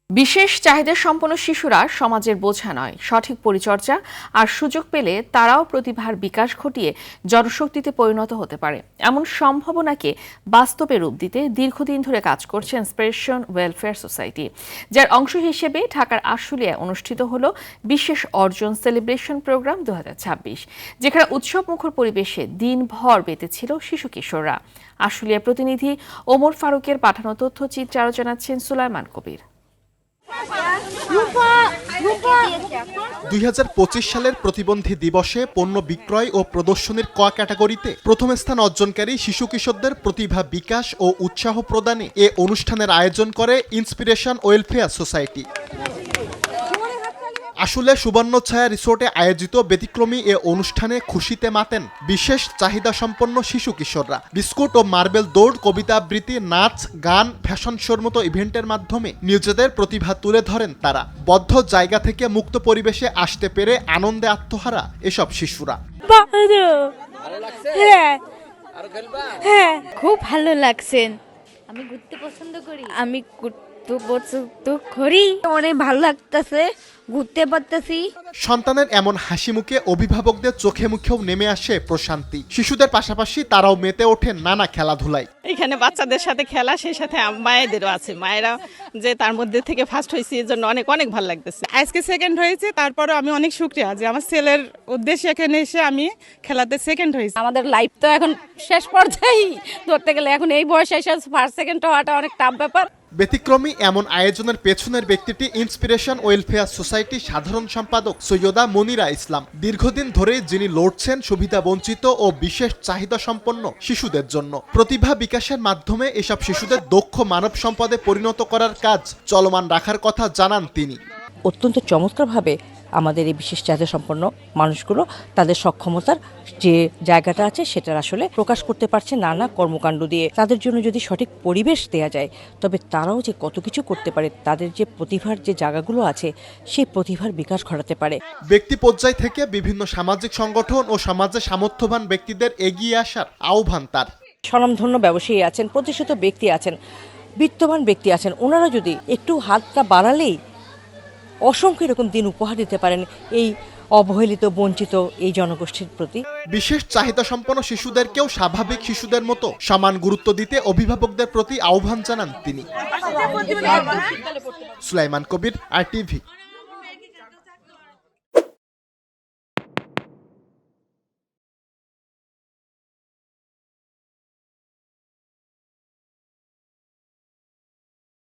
বিশেষ চাহিদা সম্পন্ন শিশুরা সমাজের বোঝা নয়, সঠিক পরিচর্যা আর সুযোগ পেলে তারাও প্রতিভার বিকাশ ঘটিয়ে জনশক্তিতে পরিণত হতে পারে। এমন সম্ভাবনাকে বাস্তবে রূপ দিতে দীর্ঘদিন ধরে কাজ করছে ইন্সপিরেশন ওয়েলফেয়ার সোসাইটি, যার অংশ হিসেবে ঢাকার আশুলিয়ায় অনুষ্ঠিত হলো বিশেষ অর্জন সেলিব্রেশন প্রোগ্রাম 2026, যেখানে উৎসবমুখর পরিবেশে দিনভর বেঁধেছিল শিশু কিশোররা। আশুলিয়া প্রতিনিধি ওমর ফারুকের পাঠানো তথ্যচিত্রে আরও জানাচ্ছেন সুলাইমান কবির। 2025 সালের প্রতিবন্ধী দিবসে পণ্য বিক্রয় ও প্রদর্শনীর ক ক্যাটাগরিতে প্রথম স্থান অর্জনকারী শিশু কিশোরদের প্রতিভা বিকাশ ও উৎসাহ প্রদানে এ অনুষ্ঠানের আয়োজন করে ইন্সপিরেশন ওয়েলফেয়ার সোসাইটি। আসলে সুবর্ণছায়া রিসোর্টে আয়োজিত ব্যতিক্রমী এ অনুষ্ঠানে খুশিতে মাতেন বিশেষ চাহিদা সম্পন্ন শিশু কিশোররা। বিস্কুট ও মার্বেল দৌড়, কবিতা আবৃত্তি, নাচ, গান, ফ্যাশন শোর মতো ইভেন্টের মাধ্যমে নিজেদের প্রতিভা তুলে ধরেন তারা। বদ্ধ জায়গা থেকে মুক্ত পরিবেশে আসতে পেরে আনন্দে আত্মহারা এসব শিশুরা। হ্যাঁ, খুব ভালো লাগছে। আমি ঘুরতে পছন্দ করি। অনেক ভালো লাগতেছে, ঘুরতে পারতেছি। সন্তানের এমন হাসি মুখে অভিভাবকদের চোখে মুখেও নেমে আসে প্রশান্তি। শিশুদের পাশাপাশি তারাও মেতে ওঠেন নানা খেলাধুলায়। এখানে বাচ্চাদের সাথে খেলা, সেই সাথে মায়েদেরও আছে। মায়েরা যে তার মধ্যে থেকে ফার্স্ট হয়েছে, এর জন্য অনেক অনেক ভালো লাগতেছে। আজকে সেকেন্ড হয়েছে, তারপরে আমি অনেক শুকরিয়া যে আমার ছেলের উদ্দেশ্যে এখানে এসে আমি খেলাতে সেকেন্ড হয়েছি। আমাদের লাইফ তো এখন শেষ পর্যায়ে ধরতে গেলে, এখন এই বয়সে এসে ফার্স্ট সেকেন্ড হওয়াটা অনেক টাফ ব্যাপার। ব্যতিক্রমী এমন আয়োজনের পেছনের ব্যক্তিটি ইন্সপিরেশন ওয়েলফেয়ার সোসাইটি সাধারণ সম্পাদক সৈয়দা মনিরা ইসলাম। দীর্ঘদিন ধরে যিনি লড়ছেন সুবিধা বঞ্চিত ও বিশেষ চাহিদা সম্পন্ন শিশুদের জন্য। প্রতিভা বিকাশের মাধ্যমে এসব শিশুদের দক্ষ মানব সম্পদে পরিণত করার কাজ চলমান রাখার কথা জানান তিনি। অত্যন্ত চমৎকারভাবে আমাদের এই বিশেষ চাহিদা সম্পন্ন মানুষগুলো তাদের সক্ষমতার যে জায়গাটা আছে সেটার আসলে প্রকাশ করতে পারছে নানা কর্মকাণ্ড দিয়ে। তাদের জন্য যদি সঠিক পরিবেশ দেয়া যায়, তবে তারাও যে কত কিছু করতে পারে, তাদের যে প্রতিভার যে জায়গাগুলো আছে সেই প্রতিভার বিকাশ ঘটাতে পারে। ব্যক্তি পর্যায় থেকে বিভিন্ন সামাজিক সংগঠন ও সমাজে সামর্থ্যবান ব্যক্তিদের এগিয়ে আসার আহ্বান তার। স্বনামধন্য ব্যবসায়ী আছেন, প্রতিষ্ঠিত ব্যক্তি আছেন, বিত্তবান ব্যক্তি আছেন, ওনারা যদি একটু হাতটা বাড়ালেই অসংখ্য এরকম দিন উপহার দিতে পারেন এই অবহেলিত বঞ্চিত এই জনগোষ্ঠীর প্রতি। বিশেষ চাহিদা সম্পন্ন শিশুদেরকেও স্বাভাবিক শিশুদের মতো সমান গুরুত্ব দিতে অভিভাবকদের প্রতি আহ্বান জানান তিনি। সুলাইমান কবির, RTV।